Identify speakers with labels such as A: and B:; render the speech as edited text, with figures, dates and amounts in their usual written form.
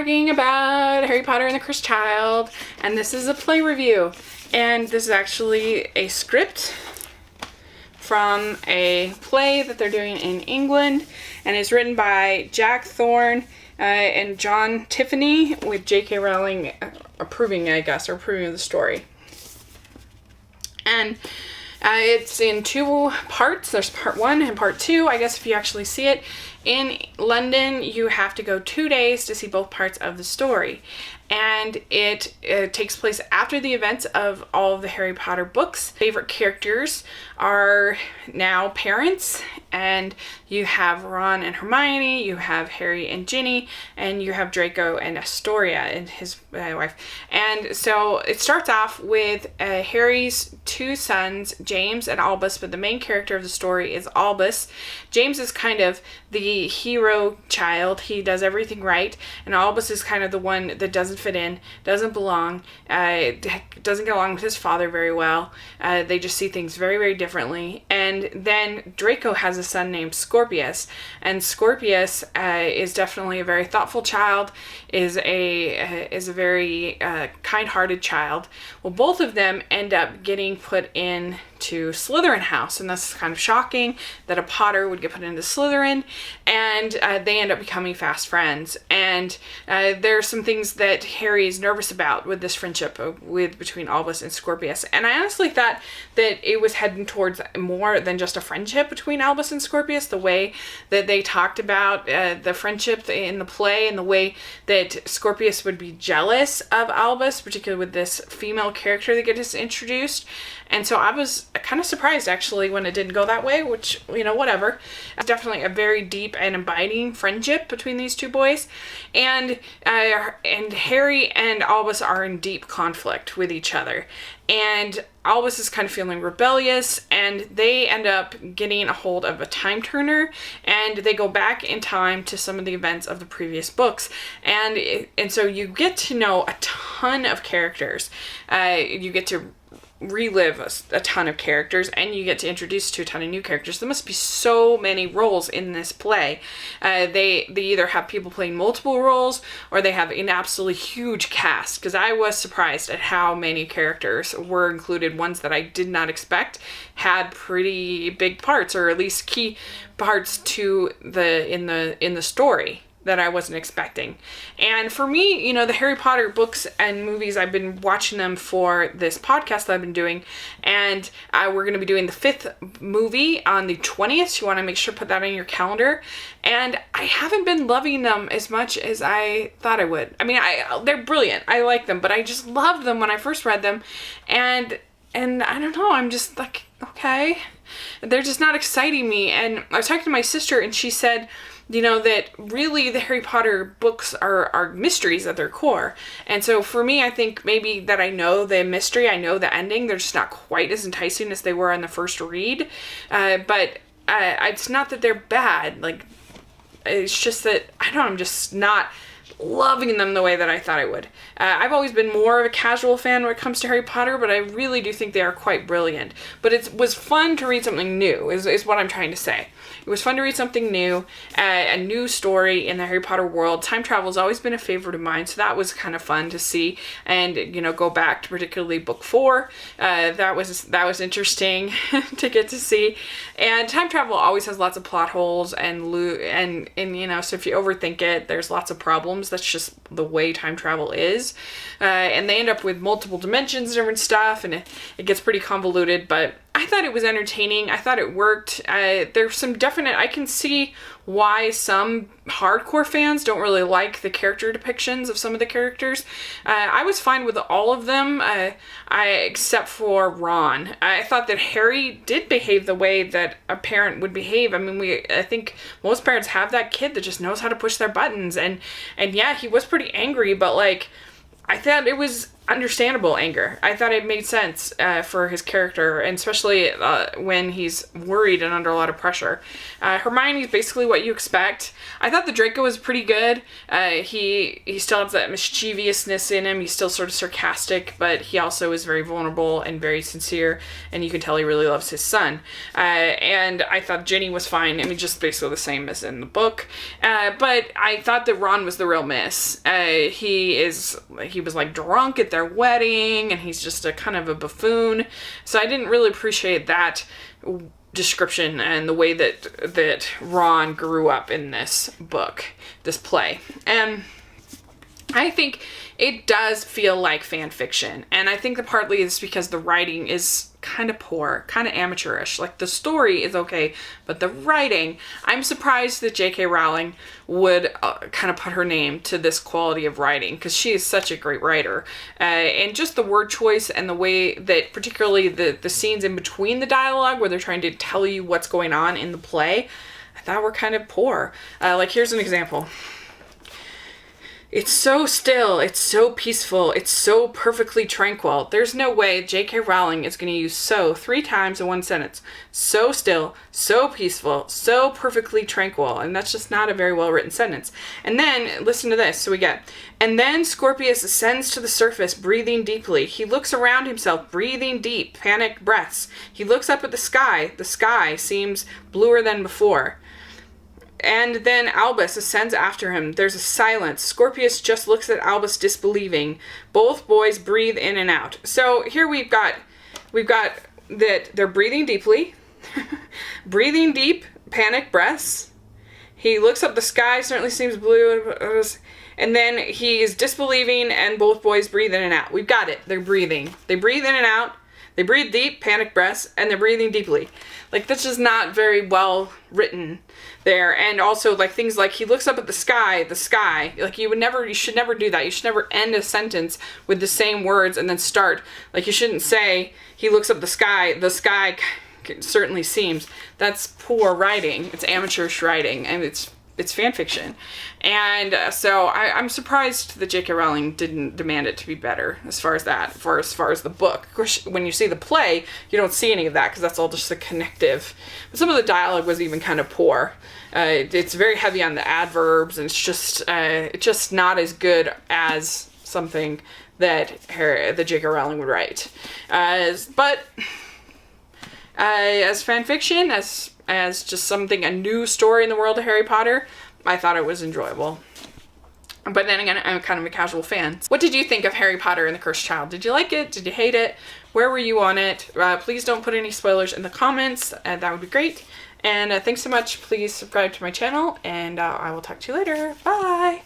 A: talking about Harry Potter and the Cursed Child, and this is a play review. And this is actually a script from a play that they're doing in England, and it's written by Jack Thorne and John Tiffany, with JK Rowling approving of the story. And it's in two parts. There's part 1 and part 2. I guess if you actually see it in London, you have to go 2 days to see both parts of the story. And it takes place after the events of all of the Harry Potter books. Favorite characters are now parents, and you have Ron and Hermione, you have Harry and Ginny, and you have Draco and Astoria and his wife. And so it starts off with Harry's 2 sons, James and Albus, but the main character of the story is Albus. James is kind of the hero child. He does everything right, and Albus is kind of the one that doesn't fit in, doesn't belong, doesn't get along with his father very well. They just see things very, very differently. And then Draco has a son named Scorpius, and Scorpius is definitely a very thoughtful child, is a very kind-hearted child. Well, both of them end up getting put in to Slytherin house, and that's kind of shocking that a Potter would get put into Slytherin, and they end up becoming fast friends. And there's some things that Harry is nervous about with this friendship between Albus and Scorpius, and I honestly thought that it was heading towards more than just a friendship between Albus and Scorpius. The way that they talked about the friendship in the play, and the way that Scorpius would be jealous of Albus, particularly with this female character that gets introduced. And so I was kind of surprised, actually, when it didn't go that way, which, whatever. It's definitely a very deep and abiding friendship between these two boys. And Harry and Albus are in deep conflict with each other. And Albus is kind of feeling rebellious, and they end up getting a hold of a time turner, and they go back in time to some of the events of the previous books. And so you get to know a ton of characters. You get to relive a ton of characters, and you get to introduce to a ton of new characters. There must be so many roles in this play. They either have people playing multiple roles, or they have an absolutely huge cast, because I was surprised at how many characters were included. Ones that I did not expect had pretty big parts, or at least key parts to in the story that I wasn't expecting. And for me, the Harry Potter books and movies, I've been watching them for this podcast that I've been doing, and we're going to be doing the 5th movie on the 20th. You want to make sure to put that on your calendar. And I haven't been loving them as much as I thought I would. I mean, they're brilliant. I like them, but I just loved them when I first read them. And I don't know, I'm just like, okay. They're just not exciting me. And I was talking to my sister, and she said, that really the Harry Potter books are mysteries at their core. And so for me, I think maybe that I know the mystery, I know the ending, they're just not quite as enticing as they were on the first read. But it's not that they're bad. Like, it's just that, I'm just not loving them the way that I thought I would. I've always been more of a casual fan when it comes to Harry Potter, but I really do think they are quite brilliant. But it was fun to read something new, is what I'm trying to say. It was fun to read something new, a new story in the Harry Potter world. Time travel has always been a favorite of mine, so that was kind of fun to see, and go back to particularly book 4. That was interesting to get to see. And time travel always has lots of plot holes, and so if you overthink it, there's lots of problems. That's just the way time travel is. And they end up with multiple dimensions and different stuff, and it gets pretty convoluted, but I thought it was entertaining. I thought it worked. There's some definite, I can see why some hardcore fans don't really like the character depictions of some of the characters. I was fine with all of them, except for Ron. I thought that Harry did behave the way that a parent would behave. I mean, I think most parents have that kid that just knows how to push their buttons, and yeah, he was pretty angry, but I thought it was understandable anger. I thought it made sense for his character, and especially when he's worried and under a lot of pressure. Hermione's basically what you expect. I thought the Draco was pretty good. He still has that mischievousness in him. He's still sort of sarcastic, but he also is very vulnerable and very sincere, and you can tell he really loves his son. And I thought Ginny was fine. I mean, just basically the same as in the book. But I thought that Ron was the real miss. He was like drunk at their wedding, and he's just a kind of a buffoon. So I didn't really appreciate that description and the way that Ron grew up in this book, this play. And I think it does feel like fan fiction, and I think that partly it's because the writing is kind of poor, kind of amateurish. Like, the story is okay, but the writing, I'm surprised that JK Rowling would kind of put her name to this quality of writing, because she is such a great writer. And just the word choice and the way that, particularly the scenes in between the dialogue where they're trying to tell you what's going on in the play, I thought were kind of poor. Like, here's an example. It's so still, it's so peaceful, it's so perfectly tranquil. There's no way JK Rowling is going to use so 3 times in one sentence. So still, so peaceful, so perfectly tranquil. And that's just not a very well written sentence. And then, listen to this. So we get, and then Scorpius ascends to the surface, breathing deeply. He looks around himself, breathing deep, panicked breaths. He looks up at the sky. The sky seems bluer than before. And then Albus ascends after him. There's a silence. Scorpius just looks at Albus disbelieving. Both boys breathe in and out. So here we've got that they're breathing deeply. Breathing deep, panic breaths. He looks up, the sky certainly seems blue. And then he is disbelieving, and both boys breathe in and out. We've got it. They're breathing. They breathe in and out. They breathe deep, panic breaths, and they're breathing deeply. Like, that's just not very well written there. And also, like, things like he looks up at the sky, like, you should never do that. You should never end a sentence with the same words and then start. Like, you shouldn't say he looks up the sky certainly seems. That's poor writing. It's amateurish writing, and it's fan fiction. And so I'm surprised that JK Rowling didn't demand it to be better as far as that, as far as the book. Of course, when you see the play, you don't see any of that because that's all just the connective. But some of the dialogue was even kind of poor. It's very heavy on the adverbs, and it's just not as good as something that JK Rowling would write. But as fan fiction, as just something, a new story in the world of Harry Potter, I thought it was enjoyable. But then again, I'm kind of a casual fan. What did you think of Harry Potter and the Cursed Child? Did you like it? Did you hate it? Where were you on it? Please don't put any spoilers in the comments. That would be great. And thanks so much. Please subscribe to my channel, and I will talk to you later. Bye!